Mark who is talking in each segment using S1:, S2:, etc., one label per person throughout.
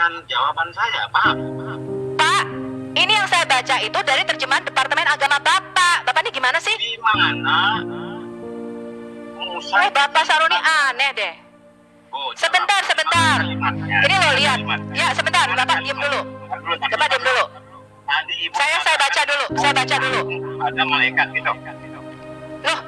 S1: mendengarkan jawaban saya, Pak.
S2: Pak, ini yang saya baca itu dari terjemahan Departemen Agama Bapak. Bapak ini gimana sih?
S1: Di mana Musa?
S2: Bapak Saruni aneh deh. Sebentar. Ini lo lihat. Ya, sebentar. Bapak diam dulu. Bapak diam dulu. Saya baca dulu.
S1: Ada malaikat gitu.
S2: Loh,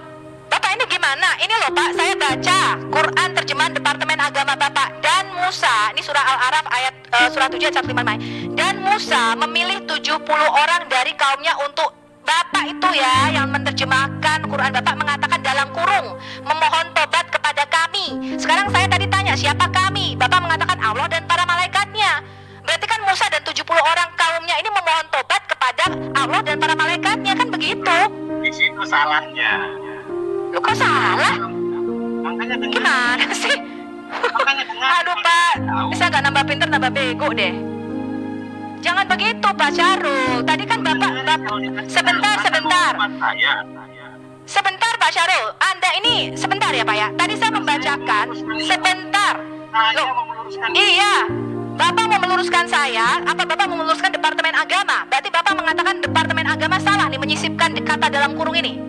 S2: Bapak ini gimana? Ini loh Pak, saya baca Quran terjemahan Departemen Agama Bapak. Dan Musa, ini surah Al-A'raf ayat surah 7 ayat 155. Dan Musa memilih 70 orang dari kaumnya untuk Bapak itu ya, yang menerjemahkan Quran Bapak mengatakan dalam kurung memohon tobat kepada kami. Sekarang saya tadi tanya siapa kami? Bapak mengatakan Allah dan para malaikatnya. Berarti kan Musa dan 70 orang kaumnya ini memohon tobat kepada Allah dan para malaikatnya, kan begitu?
S1: Di situ salahnya.
S2: Lu kok salah?
S1: Makanya dengar.
S2: Gimana sih?
S1: Makanya dengar.
S2: Aduh Pak, bisa gak nambah pinter nambah bego deh. Jangan begitu Pak Syarul. Tadi kan Bapak Sebentar Pak Syarul. Anda ini sebentar ya Pak ya. Tadi saya membacakan sebentar. Loh, iya. Bapak mau meluruskan saya, apa Bapak mau meluruskan Departemen Agama? Berarti Bapak mengatakan Departemen Agama salah nih menyisipkan kata dalam kurung ini.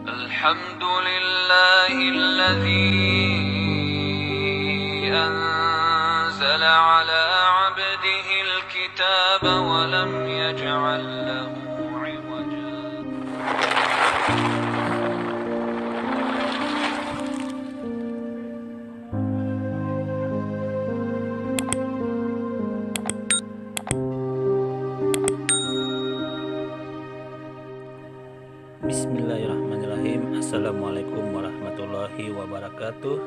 S3: Alhamdulillahilladzi anzala ala 'abdihil kitaba wa lam yaj'al lahu 'iwaja.
S4: Bismillahirrahmanirrahim. Assalamualaikum warahmatullahi wabarakatuh.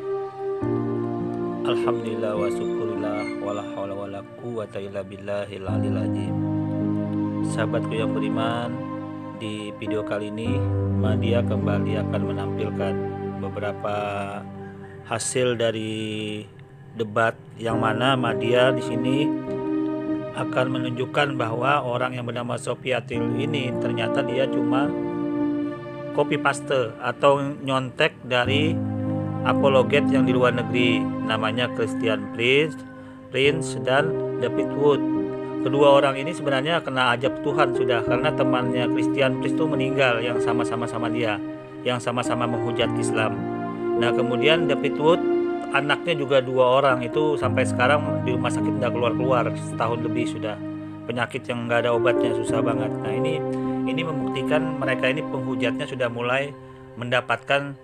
S4: Alhamdulillah wa syukurillah wala haula wala quwata illa billahil aliyil azim. Sahabatku yang beriman, di video kali ini Madia kembali akan menampilkan beberapa hasil dari debat yang mana Madia di sini akan menunjukkan bahwa orang yang bernama Sofiatil ini ternyata dia cuma copy paste atau nyontek dari apologet yang di luar negeri, namanya Christian Prince dan David Wood. Kedua orang ini sebenarnya kena ajab Tuhan sudah, karena temannya Christian Prince itu meninggal yang sama-sama dia, yang sama-sama menghujat Islam. Nah kemudian David Wood anaknya juga 2 orang itu sampai sekarang di rumah sakit tidak keluar setahun lebih sudah, penyakit yang nggak ada obatnya, susah banget. Nah ini membuktikan mereka ini penghujatnya sudah mulai mendapatkan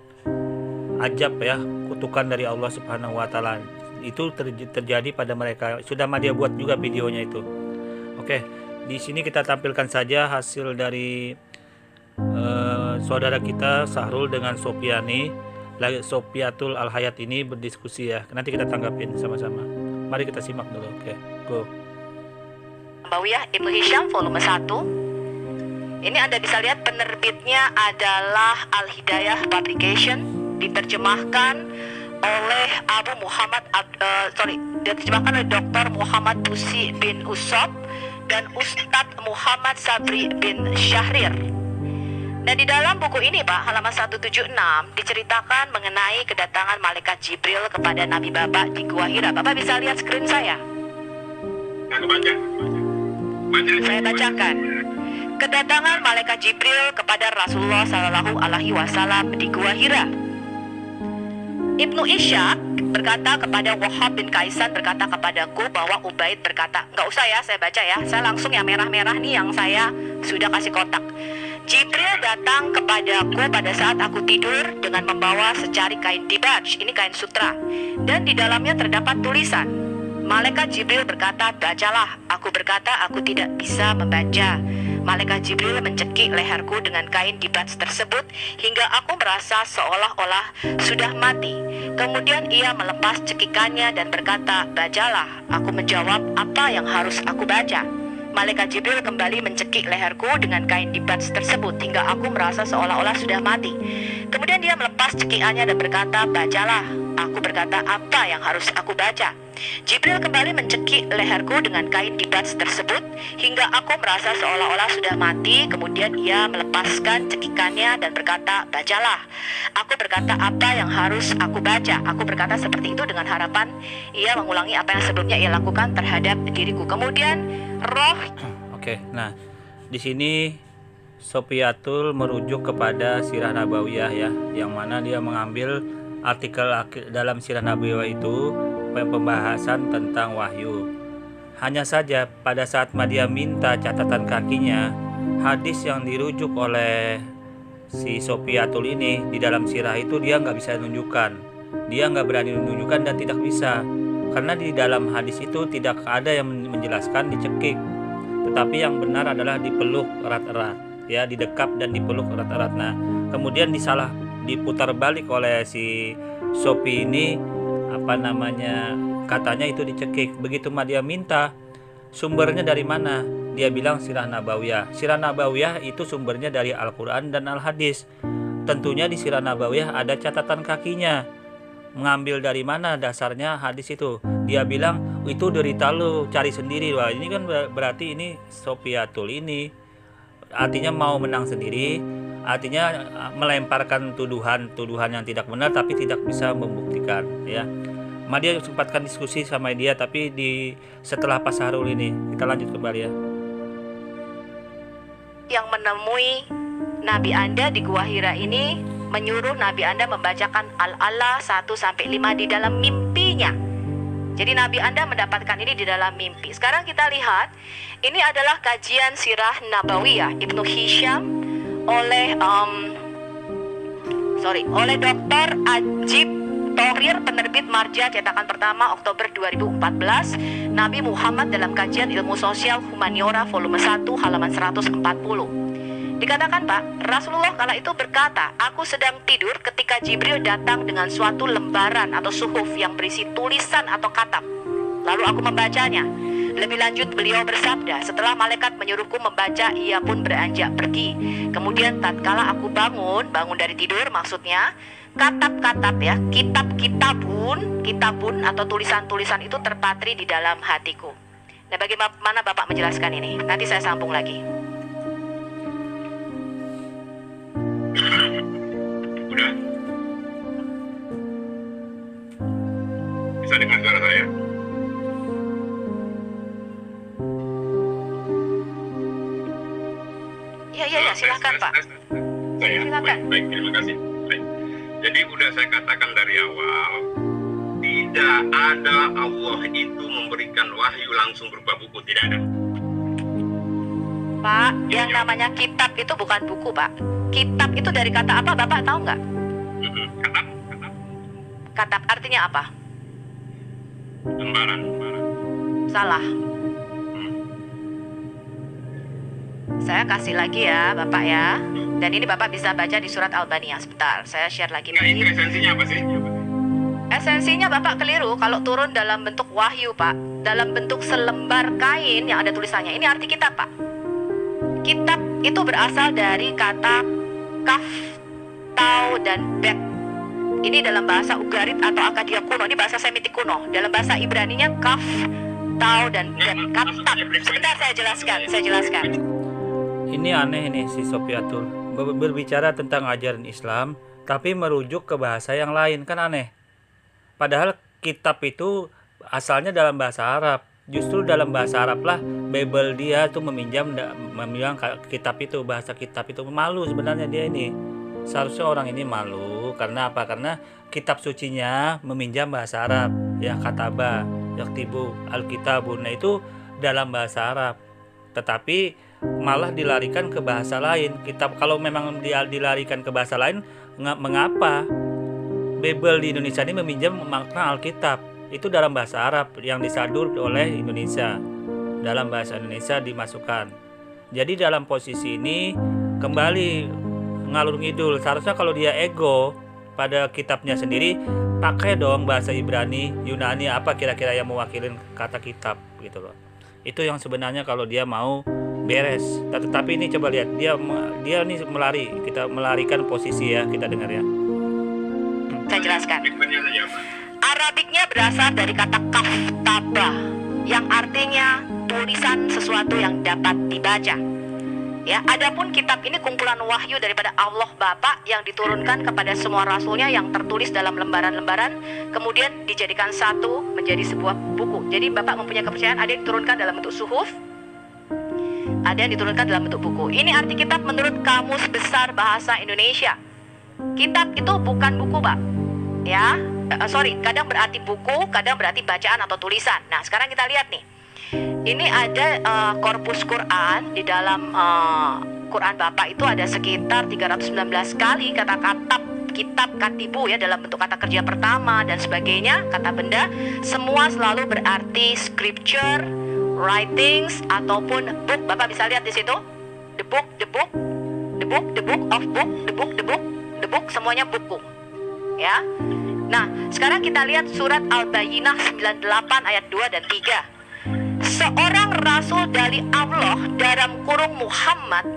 S4: ajab ya, kutukan dari Allah Subhanahu wa taala. Itu terjadi pada mereka. Sudah Madia buat juga videonya itu. Oke, di sini kita tampilkan saja hasil dari saudara kita Sahrul dengan Sofiatul Al-Hayat ini berdiskusi ya. Nanti kita tanggapin sama-sama. Mari kita simak dulu. Oke, go.
S2: Nabawiyah Ibnu Hisham volume 1. Ini Anda bisa lihat penerbitnya adalah Al-Hidayah Publication, diterjemahkan oleh diterjemahkan oleh Dr. Muhammad Busi bin Usop dan Ustadz Muhammad Sabri bin Syahrir. Dan di dalam buku ini Pak, halaman 176 diceritakan mengenai kedatangan malaikat Jibril kepada Nabi Bapak di Gua Hira. Bapak bisa lihat screen saya. Saya bacakan. Kedatangan malaikat Jibril kepada Rasulullah Shallallahu Alaihi Wasallam di Gua Hira. Ibnu Ishaq berkata kepada Wahab bin Kaisan berkata kepadaku bahwa Ubaid berkata, nggak usah ya saya baca ya, saya langsung yang merah-merah nih yang saya sudah kasih kotak. Jibril datang kepadaku pada saat aku tidur dengan membawa secari kain dibaj, ini kain sutra, dan di dalamnya terdapat tulisan. Malaikat Jibril berkata, bacalah. Aku berkata, aku tidak bisa membaca. Malaikat Jibril mencekik leherku dengan kain dibaj tersebut hingga aku merasa seolah-olah sudah mati. Kemudian ia melepas cekikannya dan berkata, bacalah. Aku menjawab, apa yang harus aku baca? Malaikat Jibril kembali mencekik leherku dengan kain dibaj tersebut hingga aku merasa seolah-olah sudah mati. Kemudian dia melepas cekikannya dan berkata, bacalah. Aku berkata, apa yang harus aku baca? Jibril kembali mencekik leherku dengan kain dibats tersebut hingga aku merasa seolah-olah sudah mati. Kemudian ia melepaskan cekikannya dan berkata, bacalah. Aku berkata, apa yang harus aku baca? Aku berkata seperti itu dengan harapan ia mengulangi apa yang sebelumnya ia lakukan terhadap diriku. Kemudian roh.
S4: Oke, nah di sini Sofiatul merujuk kepada Sirah Nabawiyah ya, yang mana dia mengambil artikel dalam Sirah Nabawiyah itu pembahasan tentang wahyu. Hanya saja pada saat dia minta catatan kakinya, hadis yang dirujuk oleh si Sofiatul ini di dalam sirah itu dia nggak bisa menunjukkan, dia nggak berani menunjukkan dan tidak bisa, karena di dalam hadis itu tidak ada yang menjelaskan dicekik, tetapi yang benar adalah dipeluk erat-erat, ya, didekap dan dipeluk erat-erat. Nah, kemudian diputar balik oleh si Sofi ini, katanya itu dicekik. Begitu dia minta sumbernya dari mana, dia bilang Sirah Nabawiyah. Sirah Nabawiyah itu sumbernya dari Al-Quran dan Al-Hadis. Tentunya di Sirah Nabawiyah ada catatan kakinya. Mengambil dari mana dasarnya hadis itu? Dia bilang itu derita lu, cari sendiri. Wah, ini kan berarti ini Sofiatul ini artinya mau menang sendiri, artinya melemparkan tuduhan yang tidak benar tapi tidak bisa membuktikan, ya. Dia sempatkan diskusi sama dia, tapi setelah Pak Sahrul ini kita lanjut kembali ya.
S2: Yang menemui Nabi Anda di Gua Hira ini menyuruh Nabi Anda membacakan Al-Ala 1-5 di dalam mimpinya. Jadi Nabi Anda mendapatkan ini di dalam mimpi. Sekarang kita lihat, ini adalah kajian Sirah Nabawiyah Ibnu Hisham oleh Dr. Ajib Thohir, penerbit Marja cetakan pertama Oktober 2014. Nabi Muhammad dalam kajian ilmu sosial Humaniora volume 1 halaman 140. Dikatakan, Pak, Rasulullah kala itu berkata, aku sedang tidur ketika Jibril datang dengan suatu lembaran atau suhuf yang berisi tulisan atau katab. Lalu aku membacanya. Lebih lanjut beliau bersabda, setelah malaikat menyuruhku membaca, ia pun beranjak pergi. Kemudian tatkala aku bangun dari tidur, maksudnya katab-katab ya, kitabun atau tulisan-tulisan itu terpatri di dalam hatiku. Nah, bagaimana Bapak menjelaskan ini? Nanti saya sambung lagi.
S1: Udah. Bisa dengar suara saya?
S2: Iya, silakan Pak. Silakan.
S1: Baik, terima kasih. Baik. Jadi udah saya katakan dari awal, tidak ada Allah itu memberikan wahyu langsung berupa buku, tidak ada.
S2: Pak, yang namanya kitab itu bukan buku, Pak. Kitab itu dari kata apa, Bapak tahu nggak?
S1: Katab.
S2: Katab artinya apa?
S1: Lembaran.
S2: Salah. Saya kasih lagi ya, Bapak ya. Dan ini Bapak bisa baca di surat Al-Baniyah. Sebentar, saya share lagi.
S1: Nah, itu esensinya apa sih?
S2: Esensinya Bapak keliru kalau turun dalam bentuk wahyu, Pak. Dalam bentuk selembar kain yang ada tulisannya. Ini arti kitab, Pak. Kitab itu berasal dari kata kaf, tau, dan bet. Ini dalam bahasa Ugarit atau Akadia kuno. Ini bahasa Semitik kuno. Dalam bahasa Ibraninya kaf, tau, dan bet. Katab. Sebentar saya jelaskan.
S4: Ini aneh ini si Sofiatul berbicara tentang ajaran Islam tapi merujuk ke bahasa yang lain, kan aneh. Padahal kitab itu asalnya dalam bahasa Arab. Justru dalam bahasa Arab lah Bible dia tuh meminjam kitab itu, bahasa kitab itu. Malu sebenarnya dia ini. Seharusnya orang ini malu karena apa? Karena kitab sucinya meminjam bahasa Arab, ya, kataba, yaktibu, alkitabun. Nah, itu dalam bahasa Arab. Tetapi malah dilarikan ke bahasa lain. Kitab kalau memang dia dilarikan ke bahasa lain, mengapa Bible di Indonesia ini meminjam makna Alkitab? Itu dalam bahasa Arab yang disadur oleh Indonesia. Dalam bahasa Indonesia dimasukkan. Jadi dalam posisi ini kembali ngalur ngidul. Seharusnya kalau dia ego pada kitabnya sendiri, pakai dong bahasa Ibrani, Yunani, apa kira-kira yang mewakilin kata kitab gitu loh. Itu yang sebenarnya kalau dia mau beres. Tetapi ini coba lihat, dia ini melarikan posisi ya, kita dengar ya.
S2: Saya jelaskan. Arabiknya berasal dari kata kaftaba yang artinya tulisan sesuatu yang dapat dibaca. Ya, adapun kitab ini kumpulan wahyu daripada Allah Bapa yang diturunkan kepada semua rasulnya yang tertulis dalam lembaran-lembaran, kemudian dijadikan satu menjadi sebuah buku. Jadi Bapak mempunyai kepercayaan ada yang diturunkan dalam bentuk suhuf, ada yang diturunkan dalam bentuk buku. Ini arti kitab menurut Kamus Besar Bahasa Indonesia. Kitab itu bukan buku, Pak. Ya, kadang berarti buku, kadang berarti bacaan atau tulisan. Nah, sekarang kita lihat nih. Ini ada korpus Quran. Di dalam Quran Bapak itu ada sekitar 319 kali kata kitab katibu ya, dalam bentuk kata kerja pertama dan sebagainya, kata benda. Semua selalu berarti scripture, writings ataupun book. Bapak bisa lihat di situ. The book of book, the book, semuanya buku. Ya. Nah, sekarang kita lihat surat Al-Bayyinah 98 ayat 2 dan 3. Seorang rasul dari Allah dalam kurung Muhammad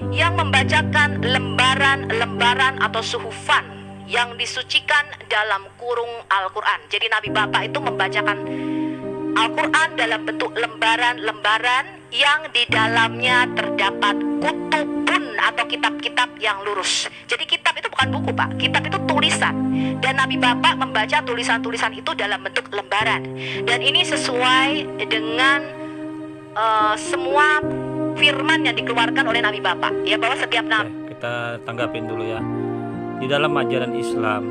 S2: yang membacakan lembaran-lembaran atau suhufan yang disucikan dalam kurung Al-Quran. Jadi Nabi Bapak itu membacakan Al-Quran dalam bentuk lembaran-lembaran yang di dalamnya terdapat kutubun atau kitab-kitab yang lurus. Jadi kitab itu bukan buku, Pak. Kitab itu tulisan. Dan Nabi Bapak membaca tulisan-tulisan itu dalam bentuk lembaran. Dan ini sesuai dengan semua firman yang dikeluarkan oleh Nabi Bapak. Ya, bahwa setiap nabi.
S4: Kita tanggapin dulu ya. Di dalam ajaran Islam,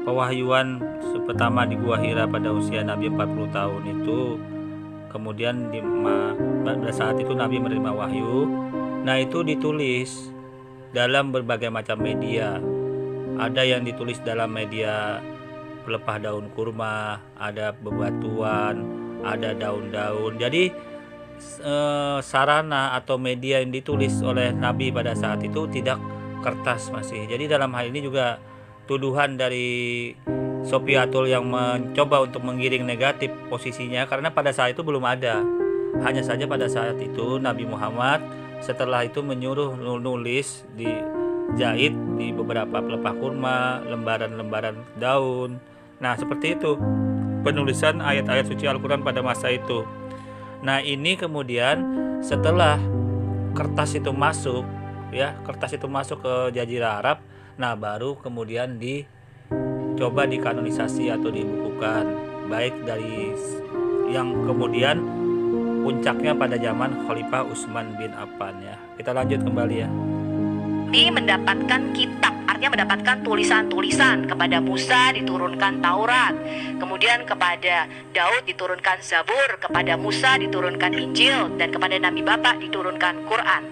S4: pewahyuan pertama di Gua Hira pada usia Nabi 40 tahun itu, kemudian pada saat itu Nabi menerima wahyu. Nah, itu ditulis dalam berbagai macam media. Ada yang ditulis dalam media pelepah daun kurma, ada bebatuan, ada daun-daun. Jadi sarana atau media yang ditulis oleh Nabi pada saat itu tidak kertas masih. Jadi dalam hal ini juga tuduhan dari Sofiatul yang mencoba untuk menggiring negatif posisinya, karena pada saat itu belum ada. Hanya saja pada saat itu Nabi Muhammad setelah itu menyuruh nulis dijahit di beberapa pelepah kurma, lembaran-lembaran daun. Nah, seperti itu penulisan ayat-ayat suci Al-Quran pada masa itu. Nah, ini kemudian setelah kertas itu masuk ke Jazirah Arab, nah baru kemudian dicoba dikanonisasi atau dibukukan, baik dari yang kemudian puncaknya pada zaman Khalifah Utsman bin Affan ya. Kita lanjut kembali ya.
S2: Mendapatkan kitab, artinya mendapatkan tulisan-tulisan. Kepada Musa diturunkan Taurat, kemudian kepada Daud diturunkan Zabur, kepada Musa diturunkan Injil, dan kepada Nabi Bapak diturunkan Quran.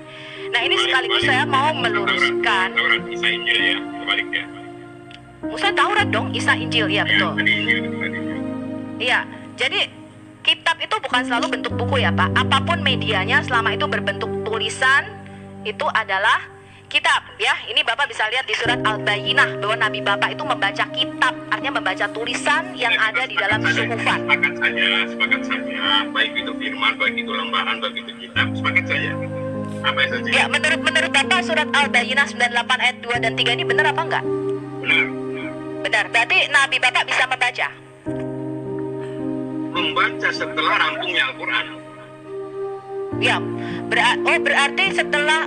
S2: Nah, ini sekaligus saya mau meluruskan.
S1: Taurat, Isa, Injil ya, kebalik ya.
S2: Musa Taurat dong, Isa Injil, ya betul. Iya, jadi kitab itu bukan selalu bentuk buku ya Pak. Apapun medianya, selama itu berbentuk tulisan, itu adalah kitab ya. Ini Bapak bisa lihat di surat Al-Bayyinah bahwa Nabi Bapak itu membaca kitab, artinya membaca tulisan yang ada di dalam suhufan.
S1: Sepakat saja, baik itu firman, baik itu lembaran, baik itu kitab, sepakat saja. Apa yang saja?
S2: Ya, menurut Bapak surat Al-Bayyinah 98 ayat 2 dan 3 ini benar apa enggak? Benar. Berarti Nabi Bapak bisa membaca?
S1: Membaca setelah rampungnya Al-Quran.
S2: Ya, berarti setelah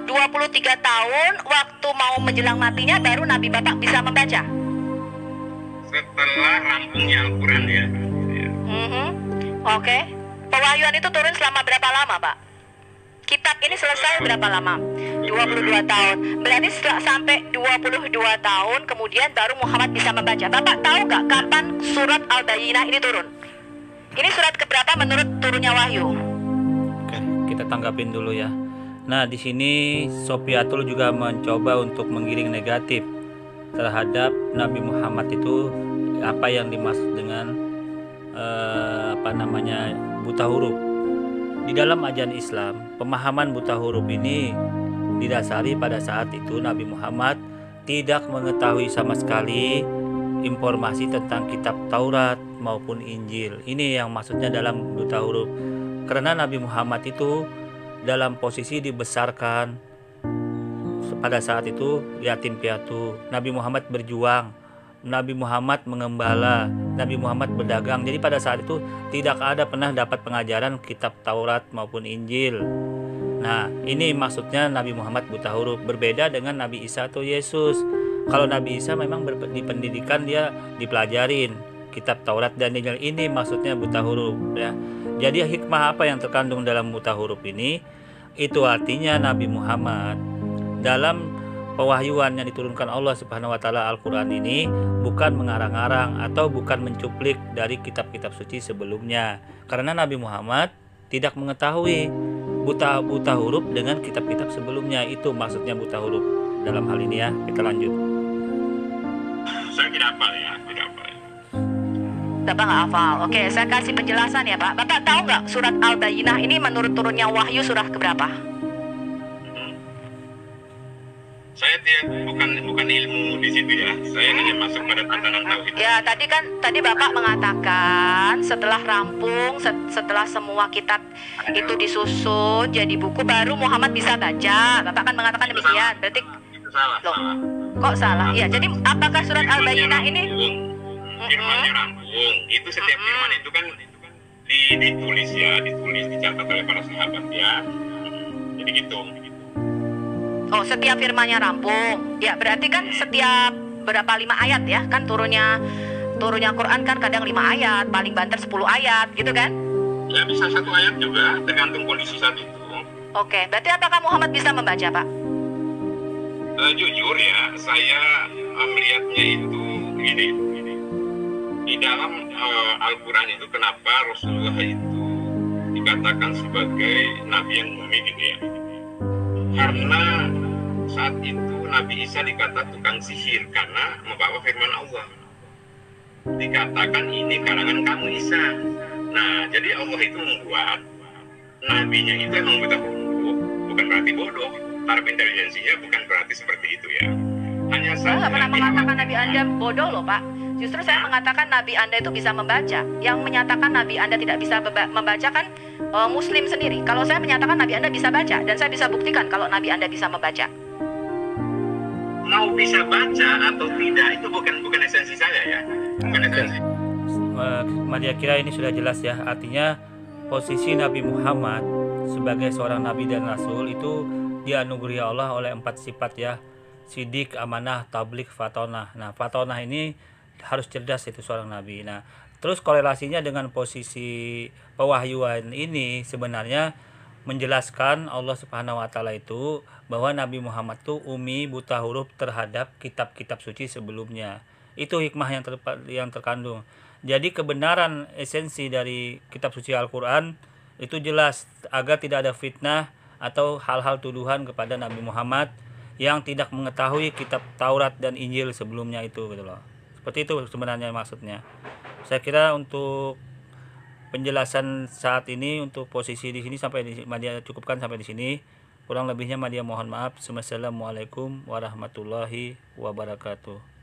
S2: 23 tahun waktu mau menjelang matinya baru Nabi Bapak bisa membaca?
S1: Setelah rampungnya Al-Quran ya.
S2: Oke. Pewahyuan itu turun selama berapa lama Pak? Kitab ini selesai berapa lama? 22 tahun. Berarti sampai 22 tahun kemudian baru Muhammad bisa membaca. Bapak tahu gak kapan surat Al-Bayyinah ini turun? Ini surat keberapa menurut turunnya wahyu?
S4: Oke, kita tanggapin dulu ya. Nah, di sini Sofiatul juga mencoba untuk menggiring negatif terhadap Nabi Muhammad itu, apa yang dimaksud dengan buta huruf. Di dalam ajaran Islam, pemahaman buta huruf ini didasari pada saat itu Nabi Muhammad tidak mengetahui sama sekali informasi tentang kitab Taurat maupun Injil. Ini yang maksudnya dalam buta huruf. Karena Nabi Muhammad itu dalam posisi dibesarkan pada saat itu yatim piatu. Nabi Muhammad berjuang Nabi Muhammad mengembala, Nabi Muhammad berdagang. Jadi pada saat itu tidak ada pernah dapat pengajaran kitab Taurat maupun Injil. Nah, ini maksudnya Nabi Muhammad buta huruf, berbeda dengan Nabi Isa atau Yesus. Kalau Nabi Isa memang di pendidikan dia dipelajarin kitab Taurat dan Injil. Ini maksudnya buta huruf ya. Jadi hikmah apa yang terkandung dalam buta huruf ini? Itu artinya Nabi Muhammad dalam pewahyuan yang diturunkan Allah Subhanahu wa taala Al-Qur'an ini bukan mengarang-arang atau bukan mencuplik dari kitab-kitab suci sebelumnya. Karena Nabi Muhammad tidak mengetahui buta huruf dengan kitab-kitab sebelumnya. Itu maksudnya buta huruf dalam hal ini ya. Kita lanjut.
S1: Saya tidak hafal ya, tidak hafal.
S2: Bapak nggak hafal. Oke, saya kasih penjelasan ya Pak. Bapak tahu nggak surat Al-Bayyinah ini menurut turunnya wahyu surah keberapa?
S1: Saya bukan ilmu di situ ya. Saya hanya masuk pada tatanan tauhid.
S2: Ya, tadi Bapak mengatakan setelah rampung, setelah semua kitab itu disusun jadi buku baru Muhammad bisa baca. Bapak kan mengatakan demikian. Berarti
S1: itu salah.
S2: loh, kok salah? Ya, jadi apakah surat Al-Bayyinah ini
S1: Firmannya rampung. Itu setiap firman itu kan ditulis dicatat oleh para sahabat ya. Jadi gitu.
S2: Oh, setiap firmannya rampung. Ya, berarti kan setiap berapa 5 ayat ya? Kan turunnya Quran kan kadang 5 ayat, paling banter 10 ayat, gitu kan?
S1: Ya bisa 1 ayat juga, tergantung kondisi saat itu.
S2: Oke, berarti apakah Muhammad bisa membaca, Pak?
S1: Jujur ya, saya melihatnya itu gini. Di dalam Al-Quran itu kenapa Rasulullah itu dikatakan sebagai Nabi yang ummi gitu ya? Karena saat itu Nabi Isa dikatakan tukang sihir karena membawa firman Allah. Dikatakan ini karangan kamu Isa. Nah, jadi Allah itu membuat nabinya itu emang buta huruf, bukan berarti bodoh. Taraf intelijensinya bukan berarti seperti itu ya. Hanya
S2: Saya
S1: saja
S2: nggak pernah mengatakan Nabi Anda bodoh loh, Pak. Justru saya mengatakan Nabi Anda itu bisa membaca. Yang menyatakan Nabi Anda tidak bisa membaca kan Muslim sendiri. Kalau saya menyatakan Nabi Anda bisa baca, dan saya bisa buktikan kalau Nabi Anda bisa membaca.
S1: mau bisa baca atau tidak itu bukan esensi saya ya. Bukan esensi.
S4: Maria kira ini sudah jelas ya. Artinya posisi Nabi Muhammad sebagai seorang nabi dan rasul itu dianugerahi Allah oleh 4 sifat ya. Sidik, amanah, tabligh, fatonah. Nah, fatonah ini harus cerdas itu seorang nabi. Nah, terus korelasinya dengan posisi pewahyuan ini sebenarnya menjelaskan Allah Subhanahu wa taala itu bahwa Nabi Muhammad itu ummi, buta huruf terhadap kitab-kitab suci sebelumnya. Itu hikmah yang terkandung. Jadi kebenaran esensi dari kitab suci Al-Qur'an itu jelas agar tidak ada fitnah atau hal-hal tuduhan kepada Nabi Muhammad yang tidak mengetahui kitab Taurat dan Injil sebelumnya itu gitu loh. Seperti itu sebenarnya maksudnya. Saya kira untuk penjelasan saat ini untuk posisi di sini sampai di Madia cukupkan sampai di sini. Kurang lebihnya Madia mohon maaf. Wassalamualaikum warahmatullahi wabarakatuh.